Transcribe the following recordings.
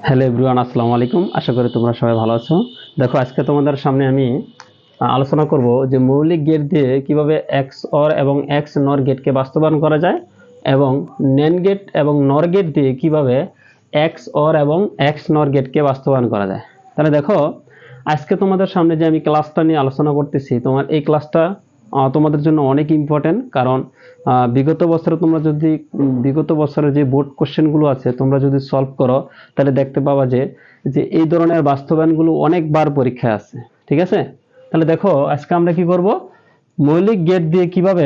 Hello everyone, আসসালামু আলাইকুম। আশা করি তোমরা সবাই ভালো আছো। দেখো, আজকে তোমাদের সামনে আমি আলোচনা করব যে মৌলিক গেট দিয়ে কিভাবে এক্স অর এবং এক্স নর গেটকে বাস্তবায়ন করা যায়, এবং নেন গেট এবং নর গেট দিয়ে কিভাবে এক্স অর এবং এক্স নর গেটকে বাস্তবায়ন করা যায়। তাহলে দেখো, আজকে তোমাদের সামনে যে আমি ক্লাসটা নিয়ে আলোচনা করতেছি, তোমার এই ক্লাসটা তোমাদের জন্য অনেক ইম্পর্টেন্ট। কারণ বিগত বছরের যে বোর্ড কোশ্চেনগুলো আছে তোমরা যদি সলভ করো, তাহলে দেখতে পাবা যে এই ধরনের বাস্তবায়নগুলো অনেকবার পরীক্ষায় আছে। ঠিক আছে? তাহলে দেখো, আজকে আমরা কি করব, মৌলিক গেট দিয়ে কিভাবে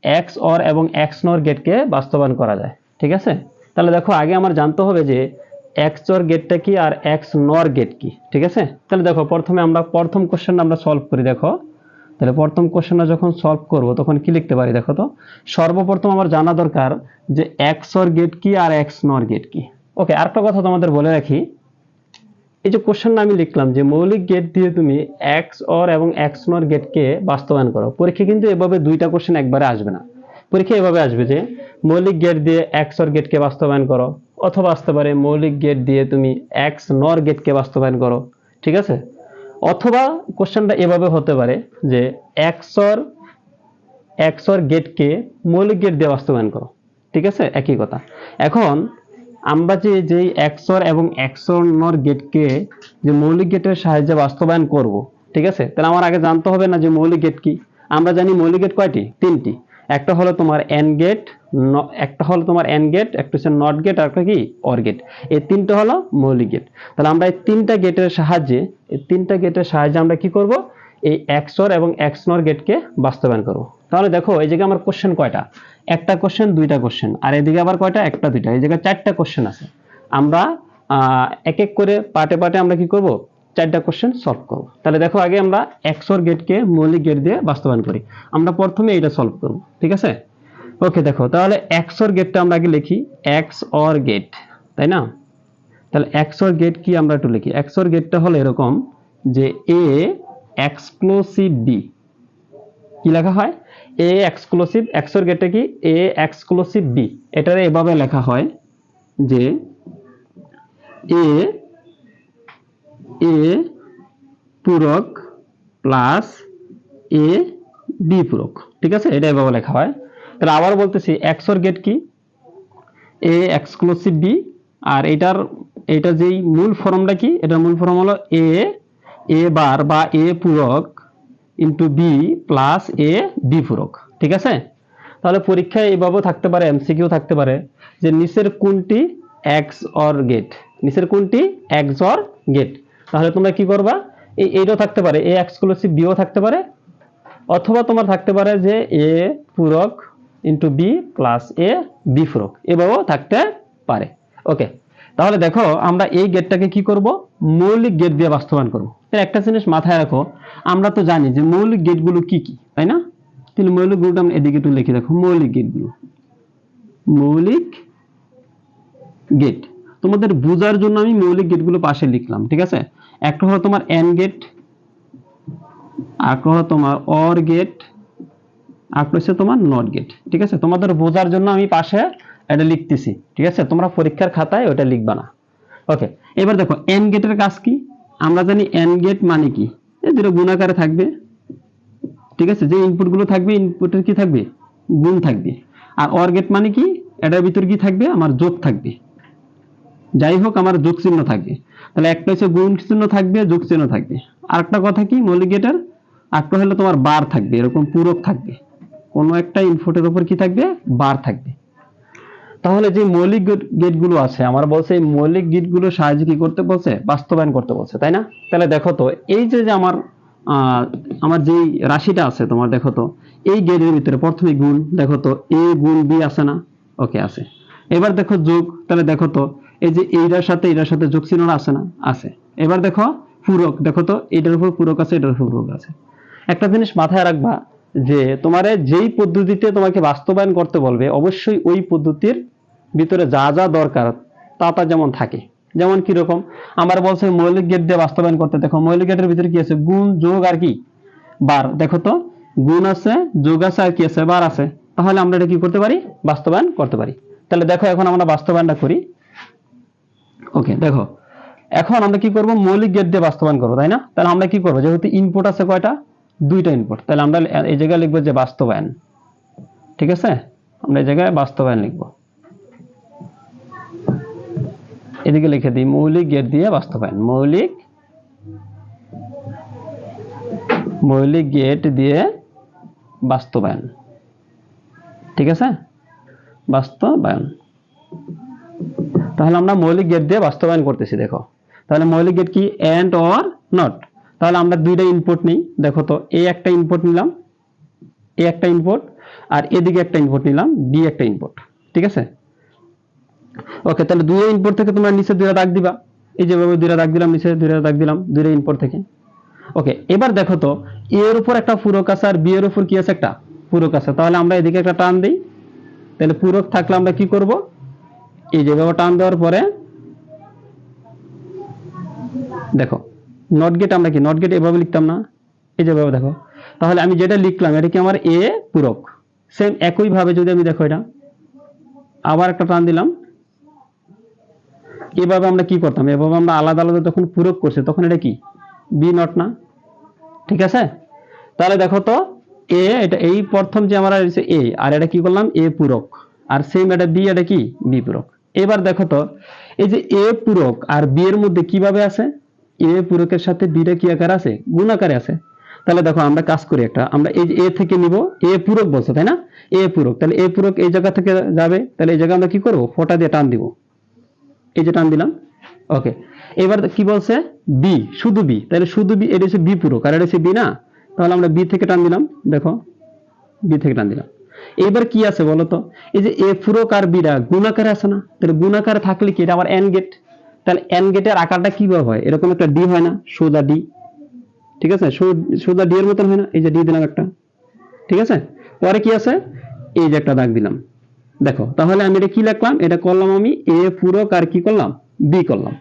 এক্স অর এবং এক্স নর গেটকে বাস্তবায়ন করা যায়। ঠিক আছে? তাহলে দেখো, আগে আমার জানতে হবে যে এক্স অর গেটটা কি আর এক্স নর গেট কি। ঠিক আছে? তাহলে দেখো, প্রথমে আমরা প্রথম কোশ্চেনটা আমরা সলভ করি। দেখো, তাহলে প্রথম কোশ্চেনটা যখন সলভ করব তখন কি লিখতে পারি। দেখো তো, সর্বপ্রথম আমার জানা দরকার যে এক্স অর গেট কি আর এক্স নর গেট কি। ওকে, আরেকটা কথা তোমাদের বলে রাখি, এই যে কোশ্চেনটা আমি লিখলাম যে মৌলিক গেট দিয়ে তুমি এক্স অর এবং এক্স নর গেটকে বাস্তবায়ন করো, পরীক্ষা কিন্তু এভাবে দুইটা কোশ্চেন একবারে আসবে না। পরীক্ষা এভাবে আসবে যে মৌলিক গেট দিয়ে এক্স অর গেটকে বাস্তবায়ন করো, অথবা আসতে পারে মৌলিক গেট দিয়ে তুমি এক্স নর গেটকে বাস্তবায়ন করো। ঠিক আছে? অথবা কোশ্চেনটা এভাবে হতে পারে যে এক্স অর গেটকে মৌলিক গেট দিয়ে বাস্তবায়ন করো। ঠিক আছে? একই কথা। এখন আমরা যে এক্স অর এবং এক্স অর নর গেটকে যে মৌলিক গেটের সাহায্যে বাস্তবায়ন করব, ঠিক আছে, তাহলে আমার আগে জানতে হবে না যে মৌলিক গেট কি। আমরা জানি মৌলিক গেট কয়টি? তিনটি। একটা হলো তোমার এন গেট, একটা হলো তোমার এন গেট, একটা হচ্ছে নট গেট, আর একটা কি অর গেট। এই তিনটা হলো মৌলিক গেট। তাহলে আমরা এই তিনটা গেটের সাহায্যে আমরা কি করব, এই এক্স অর এবং এক্স নর গেটকে বাস্তবায়ন করব। তাহলে দেখো, এই জায়গায় আমার কোশ্চেন কয়টা? একটা কোশ্চেন, দুইটা কোশ্চেন, আর এদিকে আবার কয়টা? একটা দুইটা। এই জায়গায় চারটা কোশ্চেন আছে। আমরা এক এক করে পার্টে পার্টে আমরা কি করব, চারটা কোশ্চেন সলভ করব। তাহলে দেখো, আগে আমরা এক্স অর গেটকে মৌলিক গেট দিয়ে বাস্তবায়ন করি। আমরা প্রথমে এটা সলভ করব। ঠিক আছে? ওকে, দেখো, তাহলে এক্স অর গেটটা আমরা আগে লিখি, এক্স অর গেট, তাই না? তাহলে এক্স অর গেট কি আমরা একটু লিখি। এক্স অর গেটটা হলো এরকম যে এ এক্সক্লুসিভ বি। কি লেখা হয়? এ এক্সক্লুসিভ, এক্স অর গেটটা কি? A exclusive B. এটারে এভাবে লেখা হয় যে এ এ পূরক প্লাস এ বি পূরক। ঠিক আছে? এটা এভাবে লেখা হয়। তাহলে আবার বলতেছি, এক্স অর গেট কি? A exclusive B. আর এটা যেই মূল ফর্মটা কি? এটার মূল ফর্ম হলো এ বার বা এ পূরক into B plus A B পূরক। ঠিক আছে? তাহলে পরীক্ষায় এইভাবে থাকতে পারে, এমসিকিউ থাকতে পারে যে নিচের কোনটি এক্স অর গেট, নিচের কোনটি এক্স অর গেট। তাহলে তোমরা কি করবা, এইটাও থাকতে পারে, এ এক্সক্লুসিভ বিও থাকতে পারে, অথবা তোমার থাকতে পারে যে এ পূরক into B plus A B পূরক, এভাবেও থাকতে পারে। ওকে, তাহলে দেখো, আমরা এই গেটটাকে কি করব, মৌলিক গেট দিয়ে বাস্তবায়ন করব। একটা জিনিস মাথায় রাখো, আমরা তো জানি যে মৌলিক গেটগুলো কি কি, তাই না? তাহলে মৌলিক গেট আমরা এদিকে একটু লিখে দেখো, মৌলিক গেটগুলো। মৌলিক গেট তোমাদের বোঝার জন্য আমি মৌলিক গেটগুলো পাশে লিখলাম। ঠিক আছে? একটা হলো তোমার এন গেট, আরেকটা হলো তোমার অর গেট, আরেকটা হচ্ছে তোমার নট গেট। ঠিক আছে? তোমাদের বোঝার জন্য আমি পাশে এটা লিখতেছি। ঠিক আছে? তোমরা পরীক্ষার খাতায় ওটা লিখবা না। ওকে, এবার দেখো, এন গেটের কাজ কি? আমরা জানি এন গেট মানে কি, এই দুটো গুণাকারে থাকবে। ঠিক আছে? যে ইনপুট গুলো থাকবে, ইনপুটের কি থাকবে? গুণ থাকবে। আর অর গেট মানে কি? এটার ভিতর কি থাকবে? আমার যোগ থাকবে। যাই হোক, আমার যোগ চিহ্ন থাকবে। তাহলে একটা হচ্ছে গুণ চিহ্ন থাকবে, যোগ চিহ্ন থাকবে। আরেকটা কথা কি মৌলিক গেটের, আরেকটা হলো তোমার বার থাকবে, এরকম পূরক থাকবে। কোনো একটা ইনপুটের উপর কি থাকবে? বার থাকবে। তাহলে যে মৌলিক গেটগুলো আছে, আমার বলছে এই মৌলিক গেটগুলোর সাহায্যে কি করতে বলছে? বাস্তবায়ন করতে বলছে, তাই না? তাহলে দেখো তো, এই যে আমার যেই রাশিটা আছে তোমার, দেখো তো, এই গেটের ভিতরে প্রথমে গুণ, দেখো তো এ গুণ বি আছে না? ওকে, আছে। এবার দেখো যোগ, তাহলে দেখো তো, এই যে এইটার সাথে যোগ চিহ্ন আছে না? আছে। এবার দেখো পূরক, দেখো তো এটার উপর পূরক আছে, এটার উপর পূরক আছে। একটা জিনিস মাথায় রাখবা যে তোমার যেই পদ্ধতিতে তোমাকে বাস্তবায়ন করতে বলবে, অবশ্যই ওই পদ্ধতির ভিতরে যা যা দরকার তা যেমন থাকে। যেমন কিরকম, আমার বলছে মৌলিক গেট দিয়ে বাস্তবায়ন করতে, দেখো মৌলিক গেটের ভিতরে কি আছে? গুণ, যোগ আর কি বার। দেখো তো, গুণ আছে, যোগ আছে, আর কি আছে? বার আছে। তাহলে আমরা এটা কি করতে পারি? বাস্তবায়ন করতে পারি। তাহলে দেখো, এখন আমরা বাস্তবায়নটা করি। ওকে দেখো, এখন আমরা কি করব, মৌলিক গেট দিয়ে বাস্তবায়ন করবো, তাই না? তাহলে আমরা কি করবো, যেহেতু ইনপুট আছে কয়টা, দুইটা ইনপুট, তাহলে আমরা এই জায়গায় লিখবো যে বাস্তবায়ন। ঠিক আছে, আমরা এই জায়গায় বাস্তবায়ন লিখবো, এদিকে লিখে দিই মৌলিক গেট দিয়ে বাস্তবায়ন, মৌলিক গেট দিয়ে বাস্তবায়ন। ঠিক আছে, বাস্তবায়ন। তাহলে আমরা মৌলিক গেট দিয়ে বাস্তবায়ন করতেছি। দেখো, তাহলে মৌলিক গেট কি, এন্ড অর নট। তাহলে আমরা দুইটা ইনপুট নিই। দেখো তো, এ একটা ইনপুট নিলাম, এ একটা ইনপুট, আর এদিকে একটা ইনপুট নিলাম, বি একটা ইনপুট। ঠিক আছে, ওকে। তাহলে দুইটা ইনপুট থেকে তোমরা নিচে দুইটা দাগ দিবা, এই যেভাবে দুইটা দাগ দিলাম, নিচে দুইটা দাগ দিলাম, দুইটা ইনপুট থেকে। ওকে, এবার দেখো তো, এ এর উপর একটা পূরক আছে আর বি এর উপর কি আছে, একটা পূরক আছে। তাহলে আমরা এদিকে একটা টান দিই, তাহলে পূরক থাকলে আমরা কি করব, এই যেভাবে টান দেওয়ার পরে দেখো নট গেট, আমরা কি নট গেট এভাবে লিখতাম না, এই যেভাবে দেখো। তাহলে আমি যেটা লিখলাম এটা কি আমার এ পূরক। সেম একই ভাবে যদি আমি দেখো এটা আবার একটা টান দিলাম, এভাবে আমরা কি করতাম, এভাবে আমরা আলাদা আলাদা যখন পূরক করছি তখন এটা কি বি নট না। ঠিক আছে, তাহলে দেখো তো, এ এটা এই প্রথম যে আমরা এ, আর এটা কি করলাম এ পূরক, আর সেম এটা বি, এটা কি বি পূরক। এবার দেখো তো, এই যে এ পূরক আর বি এর মধ্যে কিভাবে আছে, এ পূরকের সাথে বিটা কি আকার আছে, গুণ আকারে আছে। তাহলে দেখো আমরা কাজ করি একটা, আমরা এই যে এ থেকে নিব, এ পূরক বলছে তাই না, এ পূরক, তাহলে এ পূরক এই জায়গা থেকে যাবে, তাহলে এই জায়গা আমরা কি করব, ফোঁটা দিয়ে টান দিব, এই যে টান দিলাম। ওকে, এবার কি বলছে, বি, শুধু বি, তাহলে শুধু বি, এটা হচ্ছে বি পূরক আর এটা হচ্ছে বি না, তাহলে আমরা বি থেকে টান দিলাম। দেখো, বি থেকে টান দিলাম। এবার কি আছে বলতো, এই যে এ পূরক আর বিটা গুণাকারে আছে না, তাহলে গুণাকারে থাকলে কি এটা আমার এন গেট। তাহলে এন গেটের আকারটা কিভাবে হয়, এরকম একটা ডি হয় না, সোজা ডি। ঠিক আছে, সোজা ডি এর মতন হয় না, এই যে ডি দিলাম একটা। ঠিক আছে, পরে কি আছে, এই যে একটা দাগ দিলাম। দেখো, তাহলে আমি এটা কি লিখলাম, এটা করলাম আমি এ পূরক আর কি করলাম, বি করলাম,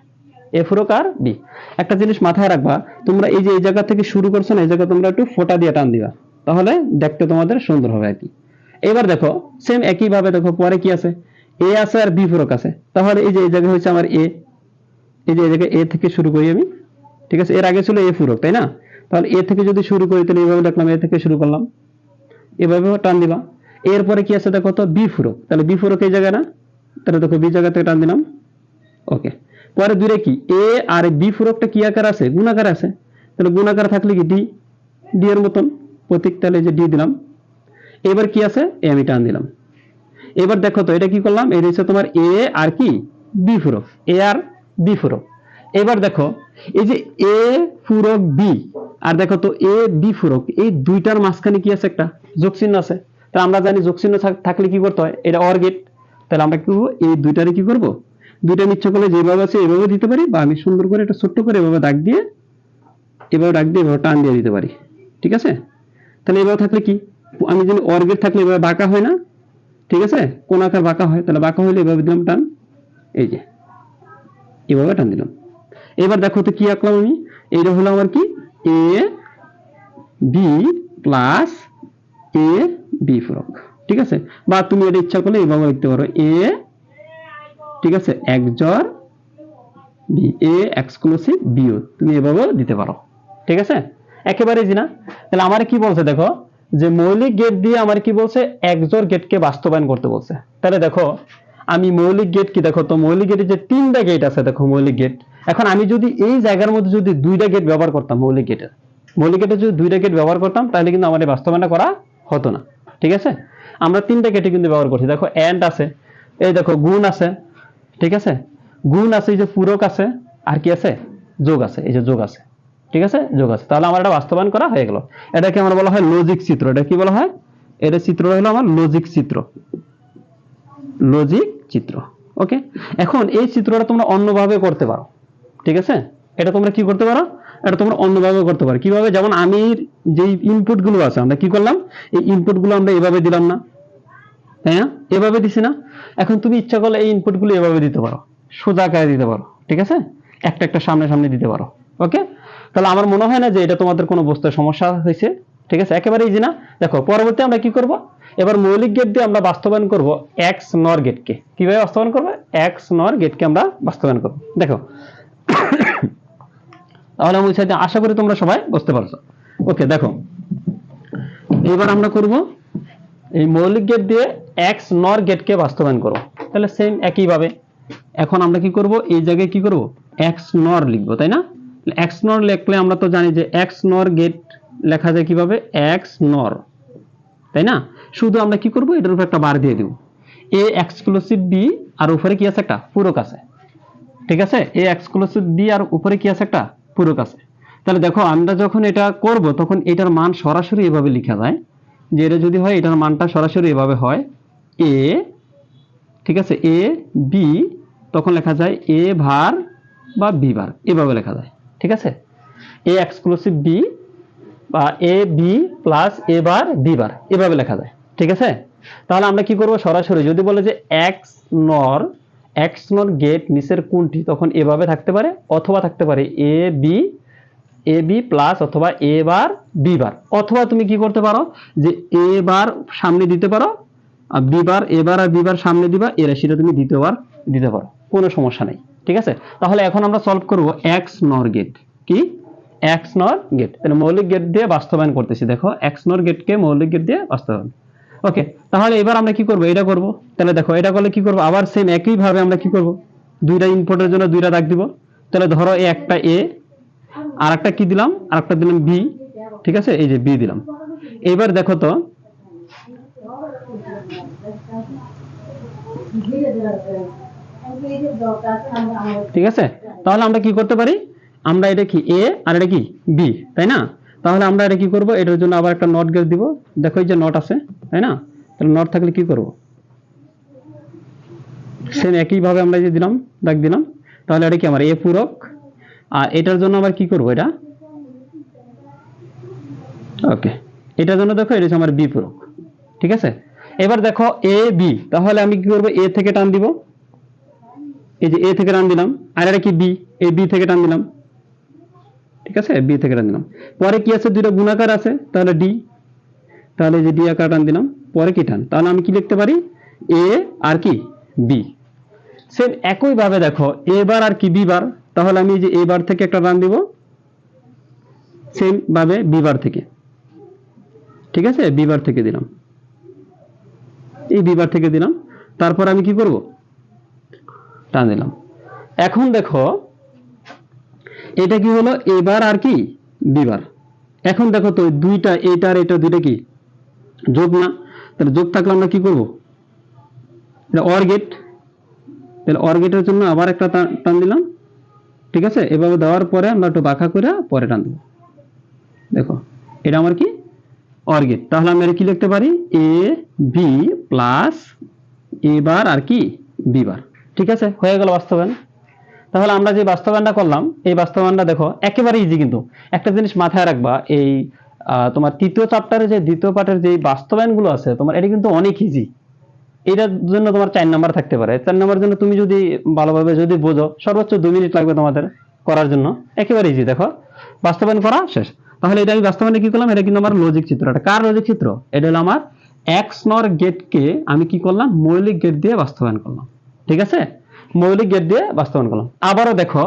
এ পূরক আর বি। একটা জিনিস মাথায় রাখবা, তোমরা এই যে এই জায়গা থেকে শুরু করছো না, এই জায়গা তোমরা একটু ফোঁটা দিয়ে টান দিবা, তাহলে দেখতে তোমাদের সুন্দর হবে আর কি। এবার দেখো সেম একই ভাবে দেখো পরে কি আছে, এ আছে আর বি পূরক আছে। তাহলে এই যে এই জায়গা হচ্ছে আমার এ, এই যে এই জায়গায় এ থেকে শুরু করি আমি। ঠিক আছে, এর আগে ছিল এ পূরক তাই না, তাহলে এ থেকে যদি শুরু করি তাহলে এইভাবে দেখলাম, এ থেকে শুরু করলাম, এভাবে টান দিবা। এরপরে কি আছে দেখো তো, বি পূরক, তাহলে বি পূরক এই জায়গা না, তাহলে দেখো বি জায়গা থেকে টান দিলাম। ওকে, পরে দূরে কি এ আর বি পূরকটা কি আকার আছে, গুণাকার আছে, তাহলে গুণাকার থাকলে কি ডি, ডি এর মতন প্রতীক, তাহলে যে ডি দিলাম। এবার কি আছে, এ আমি টান দিলাম। এবার দেখো তো, এটা কি করলাম, এটা হচ্ছে তোমার এ আর কি বি পূরক, এ আর বি পূরক। এবার দেখো, এই যে এ পূরক বি আর দেখো তো এ বি পূরক, এই দুইটার মাঝখানে কি আছে, একটা যোগ চিহ্ন আছে। তা আমরা জানি যোগ চিহ্ন থাকলে কি করতে হয়, এটা অর গেট। তাহলে আমরা কি করবো, এই দুইটারে কি করব, দুইটা ইচ্ছা করলে যেভাবে আছে এভাবে দিতে পারি, বা আমি সুন্দর করে এটা ছোট্ট করে এভাবে দাগ দিয়ে, এভাবে দাগ দিয়ে এভাবে টান দিয়ে দিতে পারি। ঠিক আছে, তাহলে এভাবে থাকলে কি, আমি যদি অর গেট থাকলে এভাবে বাঁকা হয় না, ঠিক আছে, কোন আকার বাঁকা হয়, তাহলে বাঁকা হইলে এভাবে দিলাম টান, এই যে এভাবে টান দিলাম। এবার দেখো তো কি আঁকলাম আমি, এইটা হলো আমার কি A B plus A B পূরক। ঠিক আছে, বা তুমি এটা ইচ্ছা করলে এইভাবে লিখতে পারো, এ ঠিক আছে XOR বি, এ এক্সক্লুসিভ বিও তুমি এভাবে দিতে পারো। ঠিক আছে, একেবারে ইজি না। তাহলে আমার কি বলছে দেখো, যে মৌলিক গেট দিয়ে আমার কি বলছে, XOR গেটকে বাস্তবায়ন করতে বলছে। তাহলে দেখো আমি মৌলিক গেট কি, দেখো তো মৌলিক গেটে যে তিনটা গেট আছে, দেখো মৌলিক গেট, এখন আমি যদি এই জায়গার মধ্যে যদি দুইটা গেট ব্যবহার করতাম, মৌলিক গেটে যদি দুইটা গেট ব্যবহার করতাম, তাহলে কিন্তু আমার এই বাস্তবায়নটা করা হতো না। ঠিক আছে, আমরা তিনটা গেটে কিন্তু ব্যবহার করছি। দেখো এন্ড আছে, এই দেখো গুণ আছে, ঠিক আছে, গুণ আছে, এই যে পূরক আছে, আর কি আছে, যোগ আছে, এই যে যোগ আছে। ঠিক আছে, যোগ আছে, তাহলে আমার এটা বাস্তবায়ন করা হয়ে গেল। এটাকে আমরা বলা হয় লজিক চিত্র। এটা কি বলা হয়, এটা চিত্রটা হলো আমার লজিক চিত্র, লজিক চিত্র। ওকে, এখন এই চিত্রটা তোমরা অন্যভাবে করতে পারো। ঠিক আছে, এটা তোমরা কি করতে পারো, এটা তোমরা অন্যভাবে করতে পারো। কিভাবে, যেমন আমি যে ইনপুট গুলো আছে আমরা কি করলাম, এই ইনপুট গুলো আমরা এভাবে দিলাম না, হ্যাঁ এভাবে দিছি না। এখন তুমি ইচ্ছা করলে এই ইনপুট গুলো এভাবে দিতে পারো, সোজা আকারে দিতে পারো। ঠিক আছে, একটা একটা সামনে সামনে দিতে পারো। ওকে, তাহলে আমার মনে হয় না যে এটা তোমাদের কোনো বুঝতে সমস্যা হয়েছে। ঠিক আছে, একেবারে ইজি না। দেখো পরবর্তী আমরা কি করব, এবার মৌলিক গেট দিয়ে আমরা বাস্তবায়ন করব এক্স নর গেটকে। কিভাবে বাস্তবায়ন করব, এক্স নর গেটকে আমরা বাস্তবায়ন করব। দেখো তাহলে আমি আশা করি তোমরা সবাই বুঝতে পারছো। ওকে, দেখো এবার আমরা করব এই মৌলিক গেট দিয়ে এক্স নর গেটকে বাস্তবায়ন করব। তাহলে সেম একই ভাবে এখন আমরা কি করব, এই জায়গায় কি করব, এক্স নর লিখবো, তাই না? এক্স নর লিখলে আমরা তো জানি যে এক্স নর গেট লেখা যায় কিভাবে, এক্স নর, তাই না? শুধু আমরা কি করব, এটার উপর একটা বার দিয়ে দিব, এ এক্সক্লুসিভ বি আর উপরে কি আছে, একটা পূরক আছে। ঠিক আছে, এ এক্সক্লুসিভ বি আর উপরে কি আছে, একটা পূরক আছে। তাহলে দেখো আমরা যখন এটা করব তখন এটার মান সরাসরি এভাবে লেখা যায়, যে এটা যদি হয় এটার মানটা সরাসরি এভাবে হয় এ, ঠিক আছে, এ বি, তখন লেখা যায় এ ভার বা বি ভার, এভাবে লেখা যায়। ঠিক আছে, এ এক্সক্লুসিভ বি বা A B plus A bar B বার, এভাবে লেখা যায়। ঠিক আছে, তাহলে আমরা কি করব, সরাসরি যদি বলে যে এক্স নর গেট নিচের কোনটি, তখন এভাবে থাকতে পারে, অথবা থাকতে পারে এ বি প্লাস অথবা এ বার বি বার, অথবা তুমি কি করতে পারো যে এ বার সামনে দিতে পারো আর বি বার, এ বার আর বি বার সামনে দিবা, এর রাশিটা তুমি দ্বিতীয়বার দিতে পারো, কোনো সমস্যা নেই। ঠিক আছে, তাহলে এখন আমরা সলভ করব এক্স নর গেট। কি, এক্স নর গেট, তাহলে মৌলিক গেট দিয়ে বাস্তবায়ন করতেছি। দেখো এক্স নর গেটকে মৌলিক গেট দিয়ে বাস্তবায়ন। ওকে, তাহলে এবার আমরা কি করব, এটা করব। তাহলে দেখো এটা করলে কি করব, আবার সেম একই ভাবে আমরা কি করব, দুইটা ইনপুটের জন্য দুইটা দাগ দিব। তাহলে ধরো এই একটা এ আর একটা কি দিলাম, আর একটা দিলাম বি। ঠিক আছে, এই যে বি দিলাম। এবার দেখো তো ঠিক আছে, তাহলে আমরা কি করতে পারি, আমরা এটা কি এ আর এটা কি বি, তাই না? তাহলে আমরা এটা কি করব, এটার জন্য আবার একটা নট গেট দিব। দেখো এই যে নট আছে, তাই না? তাহলে নট থাকলে কি করব, সেম একই ভাবে আমরা যে দিলাম, দাগ দিলাম। তাহলে এটা কি আমার এ পূরক, আর এটার জন্য আবার কি করব, এটা ওকে, এটার জন্য দেখো এটা হচ্ছে আমার বি পূরক। ঠিক আছে, এবার দেখো এ বি, তাহলে আমি কি করব, এ থেকে টান দিব, এই যে এ থেকে টান দিলাম, আর এটা কি বি, এ বি থেকে টান দিলাম। ঠিক আছে, বি থেকে টান দিলাম। পরে কি আছে, দুইটা গুণাকার আছে, তাহলে ডি, তাহলে যে ডি আকার টান দিলাম, পরে কি টান, তাহলে আমি কি লিখতে পারি, এ আর কি বি। সেম একই ভাবে দেখো এ বার আর কি বি বার, তাহলে আমি যে এ বার থেকে একটা টান দিব, সেম ভাবে বি বার থেকে। ঠিক আছে, বি বার থেকে দিলাম, এই বি বার থেকে দিলাম। তারপর আমি কি করব, টান দিলাম। এখন দেখো এটা কি হলো, এবার আর কি বিবার। এখন দেখো তো দুইটা, এটা আর এটা দুইটা কি যোগ না, তাহলে যোগ থাকলে আমরা কি করব, এটা অর গেট, তাহলে অর গেটের জন্য আবার একটা টান দিলাম। ঠিক আছে, এভাবে দেওয়ার পরে আমরা একটু বাঁকা করে পরে টান দেব। দেখো এটা আমার কি অর গেট, তাহলে আমি কি লিখতে পারি, এ বি প্লাস এবার আর কি বি বার। ঠিক আছে, হয়ে গেল বাস্তবায়ন। তাহলে আমরা যে বাস্তবায়নটা করলাম, এই বাস্তবায়নটা দেখো একেবারে ইজি, কিন্তু একটা জিনিস মাথায় রাখবা, এই তোমার তৃতীয় চ্যাপ্টারে যে দ্বিতীয় পার্টের যে বাস্তবায়নগুলো আছে তোমার, এটা কিন্তু অনেক ইজি। এটার জন্য তোমার 4 নাম্বার থাকতে পারে, 4 নাম্বার জন্য তুমি যদি ভালোভাবে যদি বোঝো, সর্বোচ্চ 2 মিনিট লাগবে তোমাদের করার জন্য, একেবারে ইজি। দেখো বাস্তবায়ন করা শেষ। তাহলে এটা আমি বাস্তবায়নে কি করলাম, এটা কিন্তু আমার লজিক চিত্র। এটা কার লজিক চিত্র, এটা হলো আমার এক্স নর গেটকে আমি কি করলাম, মৌলিক গেট দিয়ে বাস্তবায়ন করলাম। ঠিক আছে, মৌলিক গেট দিয়ে বাস্তবায়ন করলাম। আবারও দেখো,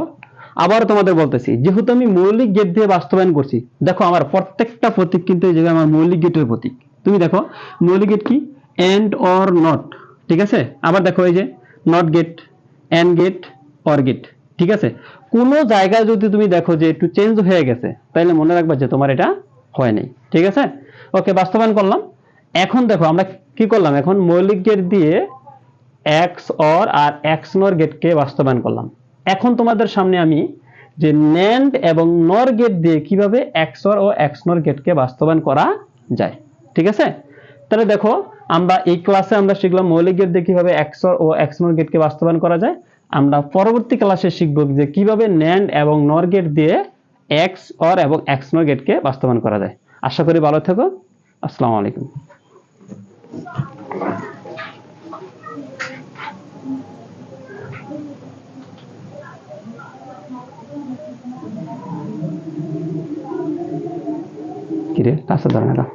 আবারও তোমাদের বলতেছি, যেহেতু আমি মৌলিক গেট দিয়ে বাস্তবায়ন করছি, দেখো আমার প্রত্যেকটা প্রতীক কিন্তু এই জায়গায় আমার মৌলিক গেটের প্রতীক। তুমি দেখো মৌলিক গেট কি, এন্ড অর নট। ঠিক আছে, আবার দেখো এই যে not gate, and gate, or gate. ঠিক আছে, কোন জায়গায় যদি তুমি দেখো যে একটু চেঞ্জ হয়ে গেছে, তাহলে মনে রাখবা যে তোমার এটা হয় নাই। ঠিক আছে, ওকে, বাস্তবায়ন করলাম। এখন দেখো আমরা কি করলাম, এখন মৌলিক গেট দিয়ে এক্স অর আর এক্স নর গেটকে বাস্তবায়ন করলাম। এখন তোমাদের সামনে আমি যে ন্যান্ড এবং নর গেট দিয়ে কিভাবে এক্স অর ও এক্স নর গেটকে বাস্তবায়ন করা যায়। ঠিক আছে, তাহলে দেখো আমরা এই ক্লাসে আমরা শিখলাম মৌলিক গেট দিয়ে কিভাবে এক্স অর ও এক্স নর গেটকে বাস্তবায়ন করা যায়। আমরা পরবর্তী ক্লাসে শিখব যে কিভাবে ন্যান্ড এবং নর গেট দিয়ে এক্স অর এবং এক্স নর গেটকে বাস্তবায়ন করা যায়। আশা করি ভালো থেকো। আসসালামু আলাইকুম। কি কিরে কাছে ধরে না